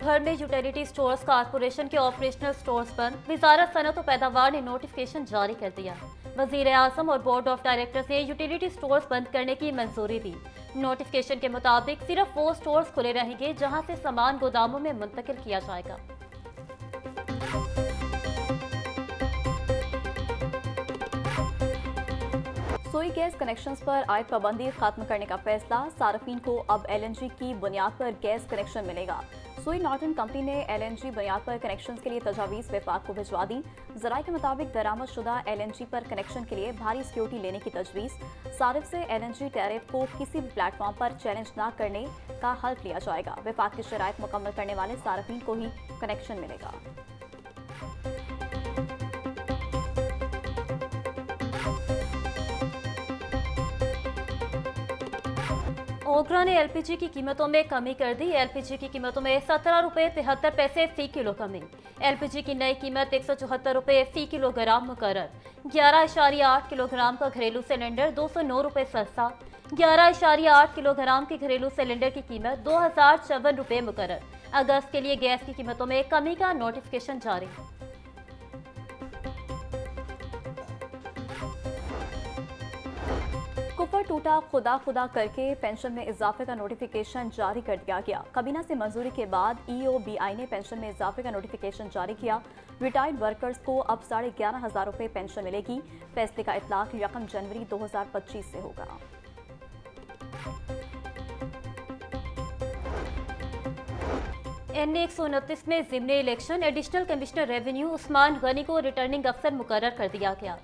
भर में utility stores corporation के ऑपरेशनल स्टोर्स बंद। वजारत सनत और पैदावार ने नोटिफिकेशन जारी कर दिया। वजीर आजम और बोर्ड ऑफ डायरेक्टर्स ने यूटिलिटी स्टोर्स बंद करने की मंजूरी दी। नोटिफिकेशन के मुताबिक सिर्फ वो स्टोर्स खुले रहेंगे जहां से सामान गोदामों में मुंतकिल किया जाएगा। सोई गैस कनेक्शंस पर आयद पाबंदी खत्म करने का फैसला। सार्फिन को अब LNG की बुनियाद पर गैस कनेक्शन मिलेगा। सोई नॉर्टन कंपनी ने LNG बुनियाद पर कनेक्शंस के लिए तजावीज़ विफाक को भिजवा दी। ज़राए के मुताबिक दरामद शुदा LNG पर कनेक्शन के लिए भारी सिक्योरिटी लेने की तजवीज़। सारिफ से LNG टैरिफ को किसी भी प्लेटफॉर्म पर चैलेंज न करने का हल्फ लिया जाएगा। विफाक की शराइत मुकम्मल करने वाले सार्फिन को ही कनेक्शन मिलेगा। ओगरा ने LPG की कीमतों में कमी कर दी। LPG की कीमतों में 17 रुपये 73 पैसे फी किलो कमी। LPG की नई कीमत 174 रुपये फी किलोग्राम मुकर्रर। 11.8 किलोग्राम का घरेलू सिलेंडर 209 रुपये सस्ता। 11.8 किलोग्राम के घरेलू सिलेंडर की कीमत 2054 रुपये मुकर्रर। अगस्त के लिए गैस की कीमतों में कमी का नोटिफिकेशन जारी। कुफर टूटा खुदा खुदा करके पेंशन में इजाफे का नोटिफिकेशन जारी कर दिया गया। काबीना से मंजूरी के बाद EOBI ने पेंशन में इजाफे का नोटिफिकेशन जारी किया। रिटायर्ड वर्कर्स को अब 11,500 रुपये पेंशन मिलेगी। फैसले का इतलाक 1 जनवरी 2025 से होगा। NA 129 में ज़िमनी election additional commissioner revenue Usman Ghani को रिटर्निंग अफसर मुकर्रर कर दिया गया।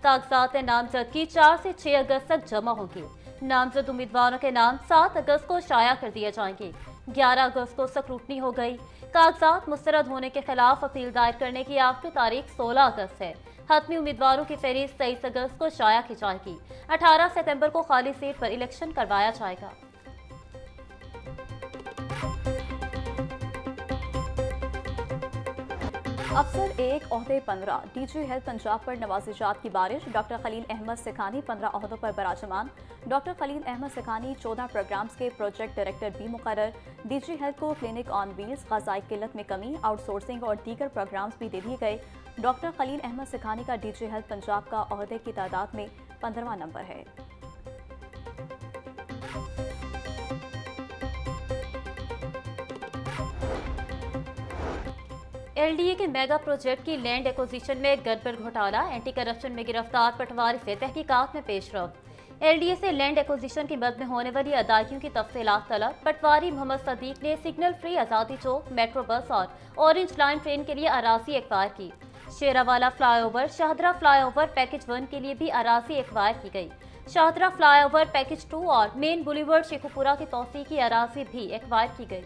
कागजात नामजदगी 4 से 6 अगस्त तक जमा होंगे। नामजद उम्मीदवारों के नाम 7 अगस्त को शाया कर दिए जाएंगे। 11 अगस्त को स्क्रूटनी हो गई। कागजात मुस्तरद होने के खिलाफ अपील दायर करने की आखिरी तारीख 16 अगस्त है। हतमी उम्मीदवारों की फहरिस्त 23 अगस्त को शाया की जाएगी। 18 सितंबर को खाली सीट पर इलेक्शन करवाया जाएगा। अफसर 1 ओहदे 15। DG हेल्थ पंजाब पर नवाजिशात की बारिश। डॉक्टर खलील अहमद सिखानी 15 ओहदों पर बराजमान। डॉक्टर खलील अहमद सिखानी 14 प्रोग्राम्स के प्रोजेक्ट डायरेक्टर भी मुकर्रर। DG हेल्थ को क्लिनिक ऑन व्हील्स, ग़ज़ाई किल्लत में कमी, आउटसोर्सिंग और दीगर प्रोग्राम्स भी दे दिए गए। डॉक्टर खलील अहमद सिखानी का DG हेल्थ पंजाब का ओहदे की तादाद में 15वां नंबर है। LDA के मेगा प्रोजेक्ट की लैंड एक्विजिशन में गड़बड़ घोटाला। एंटी करप्शन में गिरफ्तार पटवारी से तहकीकात में पेशरफ। LDA से लैंड एक्विजिशन की मद में होने वाली अदायगियों की तफसीलात तलब। पटवारी मोहम्मद सदीक ने सिग्नल फ्री आज़ादी चौक, मेट्रो बस और ऑरेंज लाइन ट्रेन के लिए अराजी एक्वायर की। Sheranwala flyover, Shahdara flyover package 1 के लिए भी अराजी एक्वायर की गई। शाहदरा फ्लाईओवर पैकेज 2 और मेन बुलीवर्ड शेखुपुरा की तौसीक की अराजी भी एक्वायर की गई।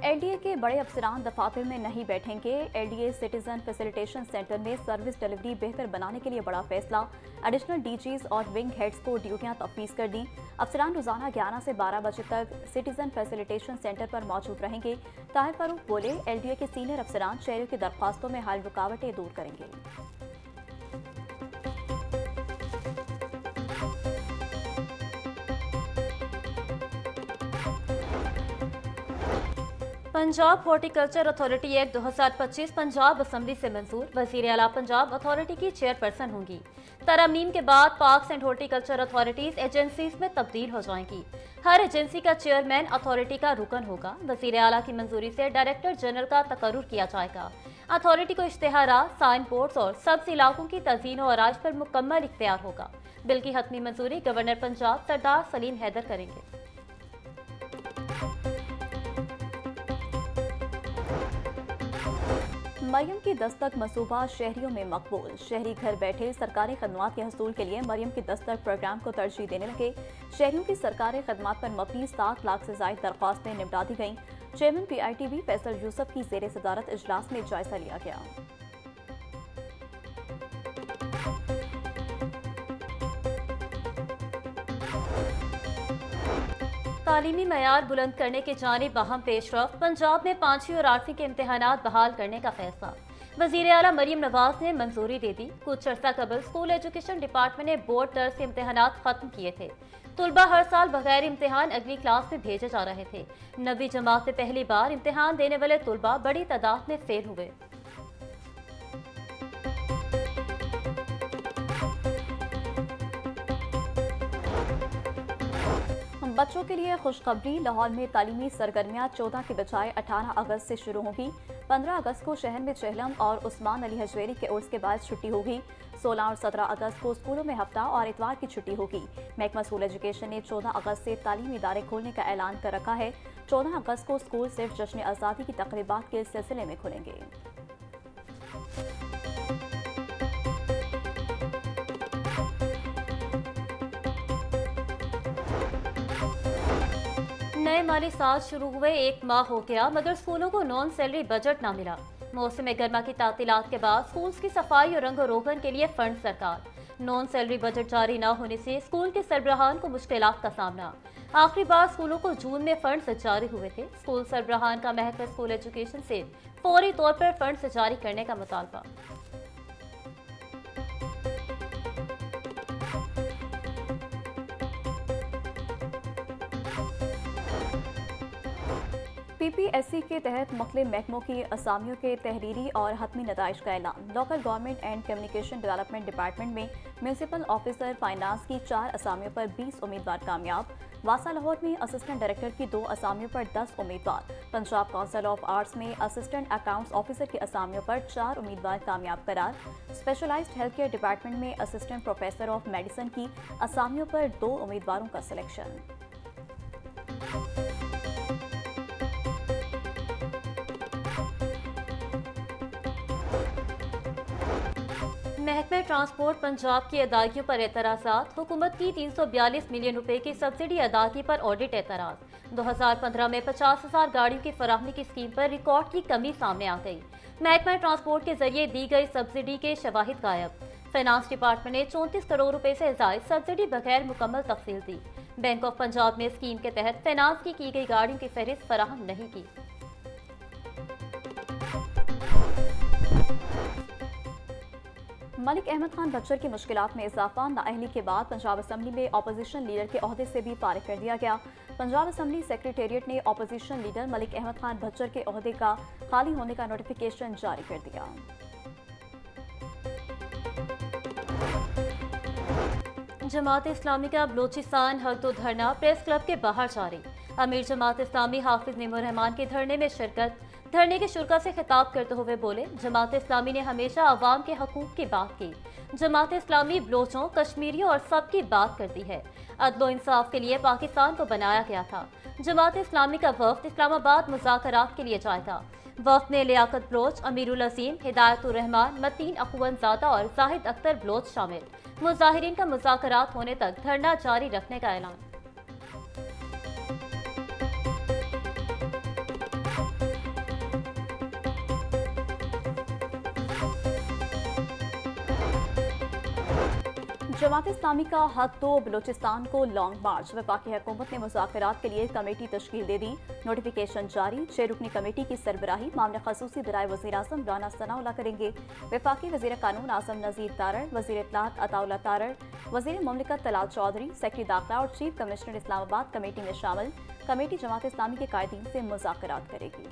LDA के बड़े अफसरान दफातर में नहीं बैठेंगे। LDA सिटीजन फैसिलिटेशन सेंटर में सर्विस डिलीवरी बेहतर बनाने के लिए बड़ा फैसला। एडिशनल DGs और विंग हेड्स को ड्यूटियां तफवीज़ कर दी। अफसरान रोजाना 11 से 12 बजे तक सिटीजन फैसिलिटेशन सेंटर पर मौजूद रहेंगे। ताहिर फारूक बोले, LDA के सीनियर अफसरान शहरियों की दरख्वास्तों में हाल रुकावटें दूर करेंगे। Punjab horticulture authority act 2025 Punjab assembly से मंजूर। वज़ीर आला पंजाब अथॉरिटी की चेयरपर्सन होंगी। तरमीम के बाद parks and horticulture authorities agencies में तब्दील हो जाएंगी। हर एजेंसी का चेयरमैन अथॉरिटी का रुकन होगा। वज़ीर आला की मंजूरी से डायरेक्टर जनरल का तकर्रुर किया जाएगा। अथॉरिटी को इश्तेहारात, साइन बोर्ड्स और सब्ज इलाकों की तज़ीन और आराइश पर मुकम्मल इख्तियार होगा। बिल की हतमी मंजूरी गवर्नर पंजाब सरदार सलीम हैदर करेंगे। मरियम की दस्तक मंसूबा शहरियों में मकबूल। शहरी घर बैठे सरकारी खदमात के हसूल के लिए मरियम की दस्तक प्रोग्राम को तरजीह देने लगे। शहरियों की सरकारी खदमात पर मबनी 7 लाख से ज़ायद दरख्वास्तें निपटा दी गईं। चेयरमैन PITV फैसल यूसुफ की ज़ेर सदारत इजलास में जायजा लिया गया। तालीमी मयार बुलंद करने के जानिब अहम पेशरफ। पंजाब में 5वीं और 8वीं के इम्तहानात बहाल करने का फैसला। वजीर आला मरियम नवाज ने मंजूरी दे दी। कुछ अर्सा कबल स्कूल एजुकेशन डिपार्टमेंट ने बोर्ड दर्ज के इम्तिहानात खत्म किए थे। तुलबा हर साल बगैर इम्तिहान अगली क्लास में भेजे जा रहे थे। 9वीं जमात में पहली बार इम्तिहान देने वाले तुलबा बड़ी तादाद में फेल हुए। बच्चों के लिए खुशखबरी, लाहौर में तालीमी सरगर्मियां 14 की बजाय 18 अगस्त से शुरू होगी। 15 अगस्त को शहर में चेहलम और उस्मान अली हजवेरी के उर्स के बाद छुट्टी होगी। 16 और 17 अगस्त को स्कूलों में हफ्ता और इतवार की छुट्टी होगी। महकमा स्कूल एजुकेशन ने 14 अगस्त से तालीमी इदारे खोलने का ऐलान कर रखा है। 14 अगस्त को स्कूल सिर्फ जश्न आज़ादी की तकरीबात के सिलसिले में खुलेंगे। नए माली साल शुरू हुए 1 माह हो गया मगर स्कूलों को नॉन सैलरी बजट ना मिला। मौसम गर्मा की तातीलात के बाद स्कूल्स की सफाई और रंग रोगन के लिए फंड सरकार। नॉन सैलरी बजट जारी न होने से स्कूल के सरबराहान को मुश्किलात का सामना। आखिरी बार स्कूलों को जून में फंड जारी हुए थे। स्कूल सरबराहान का महकमा स्कूल एजुकेशन से फौरी तौर पर फंड जारी करने का मुतालबा। PPSC के तहत मुख्तलिफ महकमों की असामियों के तहरीरी और हतमी नताइज का ऐलान। Local government and communication development department में म्यूनसिपल ऑफिसर फाइनेंस की 4 असामियों पर 20 उम्मीदवार कामयाब। वासा लाहौर में असिस्टेंट डायरेक्टर की 2 असामियों पर 10 उम्मीदवार। पंजाब काउंसिल ऑफ आर्ट्स में असिस्टेंट अकाउंट्स ऑफिसर की असामियों पर 4 उम्मीदवार कामयाब करार। स्पेशलाइज्ड हेल्थ केयर डिपार्टमेंट में असिस्टेंट प्रोफेसर ऑफ मेडिसिन की असामियों पर 2 उम्मीदवारों का सिलेक्शन। महकमे ट्रांसपोर्ट पंजाब की अदायगियों पर एतराज़ात। हुकूमत की 342 मिलियन रुपए की सब्सिडी अदायगी पर ऑडिट एतराज़। 2015 में 50,000 गाड़ियों की फराहमी की स्कीम पर रिकॉर्ड की कमी सामने आ गई। महकमा ट्रांसपोर्ट के जरिए दी गई सब्सिडी के शवाहिद गायब। फाइनेंस डिपार्टमेंट ने 34 करोड़ रुपए से ज़ायद सब्सिडी बगैर मुकम्मल तफसील दी। बैंक ऑफ पंजाब ने स्कीम के तहत फाइनेंस की गई गाड़ियों की फहरिस्त फराहम नहीं की। मलिक अहमद खान बच्चर की मुश्किलात में इजाफा। नाअहली के बाद पंजाब असम्बली में अपोजिशन लीडर के ओहदे से भी फारिग कर दिया गया। पंजाब असम्बली सेक्रेटेरिएट ने अपोजिशन लीडर मलिक अहमद खान बच्चर के ओहदे का खाली होने का नोटिफिकेशन जारी कर दिया। जमात इस्लामी का बलोचिस्तान हक दो धरना प्रेस क्लब के बाहर जारी। अमीर जमात इस्लामी हाफिज निमोर रहमान के धरने में शिरकत। धरने के शुरा से खिताब करते हुए बोले, जमात इस्लामी ने हमेशा अवाम के हकूक की बात की। जमात इस्लामी बलोचों, कश्मीरियों और सबकी बात करती है। अदलो इंसाफ के लिए पाकिस्तान को बनाया गया था। जमात इस्लामी का वफ्द इस्लामाबाद मुज़ाकरात के लिए जाएगा। वफ्द में लियाकत बलोच, अमीरुल अजीम, हिदायतुर रहमान, मतीन अखवंजादा और जाहिद अख्तर बलोच शामिल। मुजाहिरीन का मुज़ाकरात होने तक धरना जारी रखने का ऐलान। जमात इस्लामी का हक दो बलोचिस्तान को लॉन्ग मार्च। वफाकी हुकूमत ने मुज़ाकरात के लिए कमेटी तश्कील दे दी। नोटिफिकेशन जारी। 6 रुकनी कमेटी की सरबराही मामले खसूसी बराए वज़ीर आज़म राना सनाउल्लाह करेंगे। वफाकी वज़ीर कानून आज़म नज़ीर तारड़, वज़ीर इत्तलात अताउल्लाह तारड़, वज़ीर मुमलिकत तलाल चौधरी, सेक्रेटरी दाखिला और चीफ कमिश्नर इस्लामाबाद कमेटी में शामिल। कमेटी जमात इस्लामी के कायदीन से मुज़ाकरात करेगी।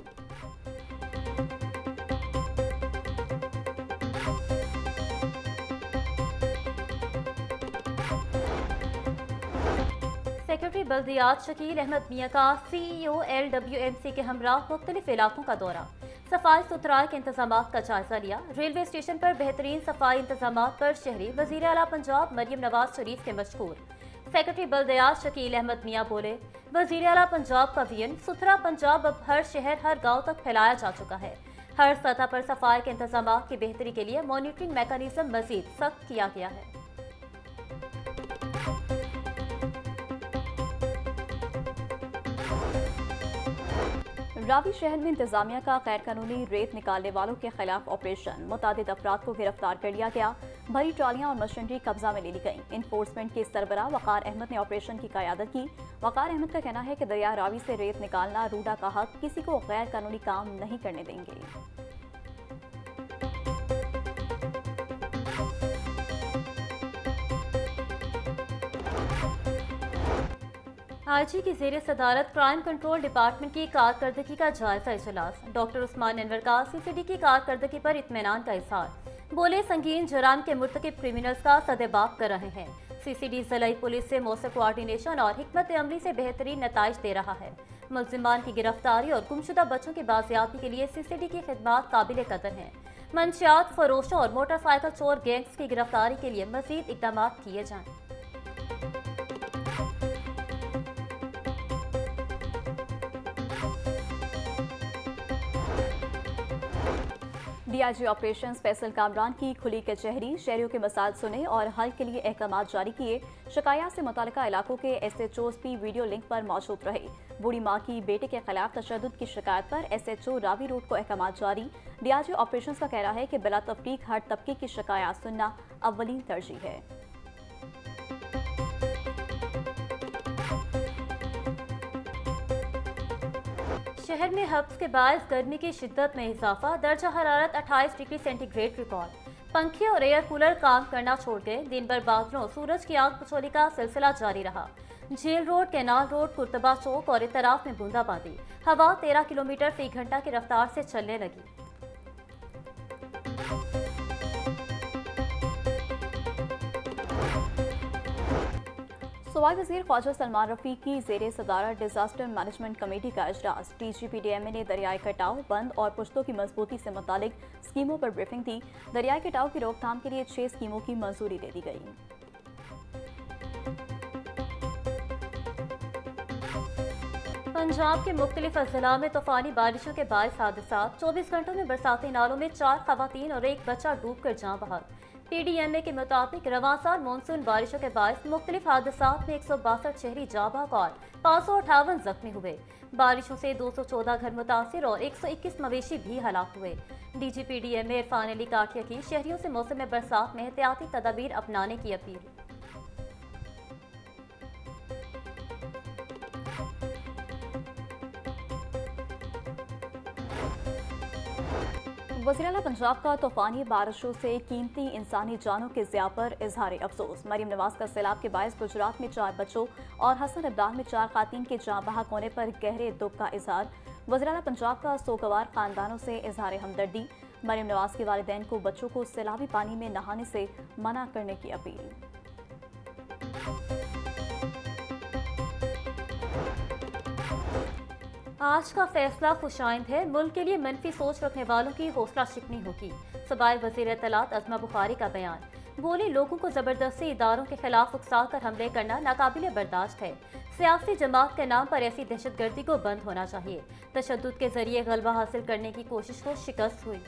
सेक्रेटरी बल्दियात शकील अहमद मियां का CEO LWMC के हमराह मुख्तलिफ इलाकों का दौरा। सफाई सुथराई के इंतजाम का जायजा लिया। रेलवे स्टेशन पर बेहतरीन सफाई इंतजाम पर शहरी वज़ीर आला पंजाब मरियम नवाज शरीफ के मशकूर। सेक्रेटरी बल्दियात शकील अहमद मियां बोले, वज़ीर आला पंजाब का विजन सुथरा पंजाब अब हर शहर हर गाँव तक फैलाया जा चुका है। हर सतह पर सफाई के इंतजाम की बेहतरी के लिए मॉनिटरिंग मैकेनिज्म मजीद सख्त किया गया है। रावी शहर में इंतजामिया का गैर कानूनी रेत निकालने वालों के खिलाफ ऑपरेशन। मुतादिद अफराद को गिरफ्तार कर लिया गया। भरी ट्रालियां और मशीनरी कब्जा में ले ली गई। इन्फोर्समेंट के सरबराह वकार अहमद ने ऑपरेशन की क़यादत की। वकार अहमद का कहना है कि दरिया रावी से रेत निकालना रूडा का हक, किसी को गैर कानूनी काम नहीं करने देंगे। आईजी की जेर सदारत क्राइम कंट्रोल डिपार्टमेंट की कारकर्दगी का जायजा इजलास। डॉक्टर उस्मान अनवर का सीसीडी की कारकर्दगी पर इत्मीनान का इजहार। बोले संगीन जुराम के मुर्तकिब क्रिमिनल्स का सदेबाप कर रहे हैं। सीसीडी जिलाई पुलिस से मौसर कोऑर्डिनेशन और हिकमत अमली से बेहतरीन नताइज दे रहा है। मुलजिमान की गिरफ्तारी और गुमशुदा बच्चों की बाजियाबी के लिए सीसीडी की खिदमात काबिल कदर हैं। मंशियात फरोशों और मोटरसाइकिल चोर गैंग्स की गिरफ्तारी के लिए मजीद इकदाम किए जाएं। डीआईजी ऑपरेशन स्पेशल कामरान की खुली कचहरी, शहरियों के मसाइल सुने और हल के लिए अहकाम जारी किए। शिकायत से मुतालिका इलाकों के SHOs भी वीडियो लिंक पर मौजूद रहे। बूढ़ी माँ की बेटे के खिलाफ तशद्दुद की शिकायत पर SHO रावी रोड को अहकाम जारी। डीआईजी ऑपरेशन का कहना है कि बिला तफरीक हर तबके की शिकायत सुनना अव्वलीन तरजीह है। शहर में हब्स के बायस गर्मी की शिद्दत में इजाफा। दर्जा हरारत 28 डिग्री सेंटीग्रेड रिकॉर्ड। पंखे और एयर कूलर काम करना छोड़ गए। दिन भर बादलों सूरज की आग पचोली का सिलसिला जारी रहा। झील रोड, कैनाल रोड, कुर्तबा चौक और इतराफ में बूंदाबांदी। हवा 13 किलोमीटर फी घंटा की रफ्तार से चलने लगी। सूबाई वज़ीर ख्वाजा सलमान रफ़ी की ज़ेर सदारत डिजास्टर मैनेजमेंट कमेटी का इजलास। DGPDMA ने दरियाई कटाव, बंद और पुश्तों की मजबूती से मुतालिक स्कीमों पर ब्रीफिंग दी। दरियाई कटाव की रोकथाम के लिए 6 स्कीमों की मंजूरी दे दी गई। पंजाब के मुख्तलिफ अजला में तूफानी बारिशों के बायस हादसात। 24 घंटों में बरसाती नालों में 4 खवातीन और 1 बच्चा डूब कर जाँ बहाल। PDMA के मुताबिक रवां साल मानसून बारिशों के बायस मुख्तलिफ हादसात में 162 शहरी जाँ बहक और 558 जख्मी हुए। बारिशों से 214 घर मुतासिर और 121 मवेशी भी हलाक हुए। DGPDMA इरफान अली काठिया की शहरियों से मौसम बरसात में एहतियाती तदाबीर अपनाने की अपील। वज़ीर-ए-आला पंजाब का तूफानी बारिशों से कीमती इंसानी जानों के ज़िया पर इजहार अफसोस। मरीम नवाज का सैलाब के बायस गुजरात में 4 बच्चों और हसन इब्राहिम में 4 खातून के जाँ बहक होने पर गहरे दुख का इजहार। वज़ीर-ए-आला पंजाब का सोगवार खानदानों से इजहार हमदर्दी। मरीम नवाज के वालिदैन को बच्चों को सैलाबी पानी में नहाने से मना करने की अपील। आज का फैसला खुशाइंद है। मुल्क के लिए मनफी सोच रखने वालों की हौसला शिकनी होगी। सूबाई वज़ीर इत्तलात अज़मा बुखारी का बयान। बोली, लोगों को जबरदस्ती इदारों के खिलाफ उकसा कर हमले करना नाकाबिले बर्दाश्त है। सियासी जमात के नाम पर ऐसी दहशतगर्दी को बंद होना चाहिए। तशद्दुद के जरिए गलबा हासिल करने की कोशिश को शिकस्त हुई।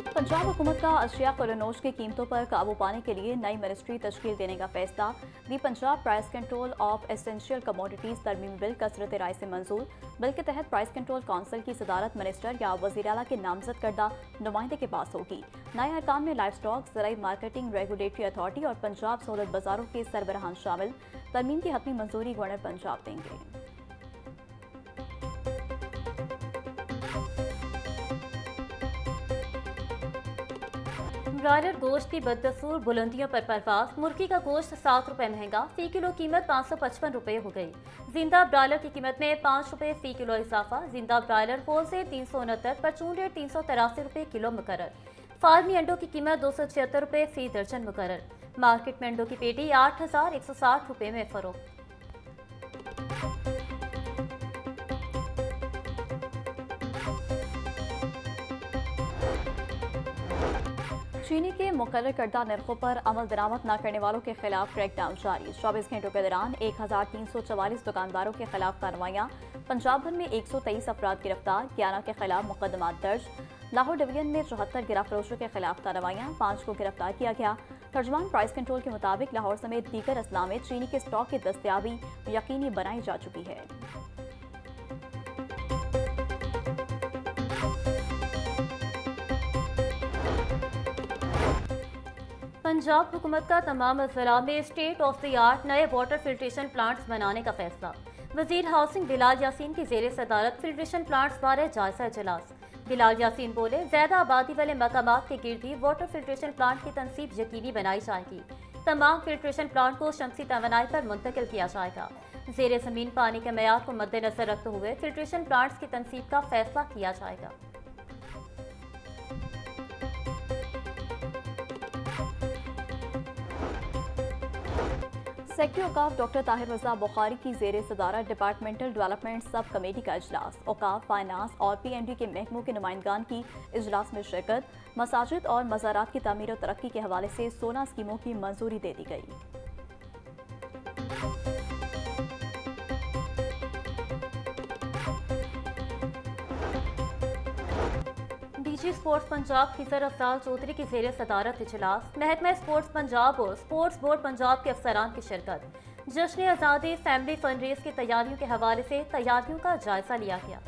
पंजाब हुकूमत का अशिया फरोनोश की कीमतों पर काबू पाने के लिए नई मिनिस्ट्री तश्कील देने का फैसला। The Punjab price control of essential commodities तरमीम बिल कसरत राय से मंजूर। बिल के तहत प्राइस कंट्रोल काउंसिल की सदारत मिनिस्टर या वज़ीर आला के नामजद करदा नुमाइंदे के पास होगी। नए अरकान में लाइफ स्टॉक, ज़राई मार्केटिंग रेगुलेटरी अथॉरिटी और पंजाब सहूलत बाजारों के सरबराहान शामिल। तरमीम की हतमी मंजूरी गवर्नर पंजाब देंगे। ब्रायलर गोश्त की बददस्तूर बुलंदियों पर परवास। मुर्गी का गोश्त 7 रुपए महंगा, फी किलो कीमत 555 रुपए हो गई। जिंदा ब्रायलर की कीमत में 5 रुपए फी किलो इजाफा। जिंदा ब्रायलर होल से 369, परचून रेट 383 रुपए किलो मुकर्रर। फार्मी अंडों की कीमत 276 रुपए फी दर्जन मुकर्रर। मार्केट में अंडों की पेटी 8,160 रुपए में फरोख्त। चीनी के मुकर्रर करदा नरखों पर अमल दरामद न करने वालों के खिलाफ क्रैकडाउन जारी। 24 घंटों के दौरान 1344 दुकानदारों के खिलाफ कार्रवाइयाँ। पंजाब भर में 123 अफराद गिरफ्तार, 11 के खिलाफ मुकदमा दर्ज। लाहौर डिवीजन में 74 गिरा फरोशों के खिलाफ कार्रवाइयाँ, 5 को गिरफ्तार किया गया। तर्जमान प्राइस कंट्रोल के मुताबिक लाहौर समेत दीगर अजला में चीनी के स्टॉक की दस्तयाबी यकीनी बनाई जा चुकी है। पंजाब हुकूमत का तमाम अजला में स्टेट ऑफ द आर्ट नए वाटर फिल्ट्रेशन प्लांट्स बनाने का फैसला। वजीर हाउसिंग बिलाल यासीन की जेर सदारत फिल्ट्रेशन प्लांट्स बारे जायजा इजलास। बिलाल यासीन बोले, ज्यादा आबादी वाले मकामात के गिर्द ही वाटर फिल्ट्रेशन प्लांट की तनसीब यकीनी बनाई जाएगी। तमाम फिल्ट्रेशन प्लांट को शमसी तवानाई पर मुंतकिल किया जाएगा। ज़ेरे ज़मीन पानी के मयार को मद्देनजर रखते हुए फिल्ट्रेशन प्लांट्स की तनसीब का फैसला किया जाएगा। सेक्रेटरी औकाफ डॉक्टर ताहिर रजा बुखारी की ज़ेर सदारत डिपार्टमेंटल डेवलपमेंट सब कमेटी का इजलास, औकाफ, फाइनेंस और PND के महकमों के नुमाइंदगान की इजलास में शिरकत। मसाजिद और मज़ारात की तामीर और तरक्की के हवाले से 16 स्कीमों की मंजूरी दे दी गई। DG स्पोर्ट्स पंजाब खिजर अफजाल चौधरी की ज़ेर सदारत इजलास, महकमा स्पोर्ट्स पंजाब और स्पोर्ट्स बोर्ड पंजाब के अफसरान की शिरकत। जश्न आज़ादी फैमिली फन रेस की तैयारियों के हवाले से तैयारियों का जायजा लिया गया।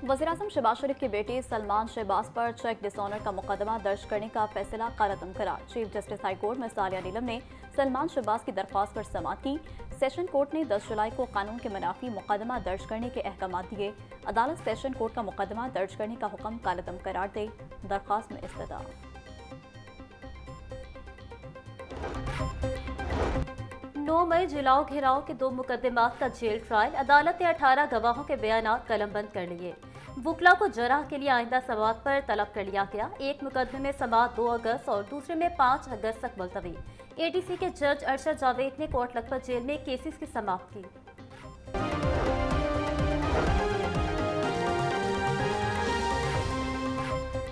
वज़ीर-ए-आज़म शहबाज शरीफ के बेटे सलमान शहबाज पर चेक डिसऑनर का मुकदमा दर्ज करने का फैसला कालअदम करार। चीफ जस्टिस हाई कोर्ट में सालिया नीलम ने सलमान शहबाज की दरख्वास्त पर समाअत की। सेशन कोर्ट ने 10 जुलाई को कानून के मुनाफी मुकदमा दर्ज करने के अहकाम दिए। अदालत सेशन कोर्ट का मुकदमा दर्ज करने का हुक्म कालअदम करार दे। दरख्वास्त में इस्तदा। 9 मई जलाओ घेराव के 2 मुकदमात का जेल ट्रायल। अदालत ने 18 गवाहों के बयानात कलमबंद कर लिए। वुकला को जराह के लिए आइंदा समाअत पर तलब कर लिया गया। एक मुकदमे में समाअत 2 अगस्त और दूसरे में 5 अगस्त तक मुलतवी। ATC के जज अरशद जावेद ने कोट लखपत जेल में केसेस की समाप्त की।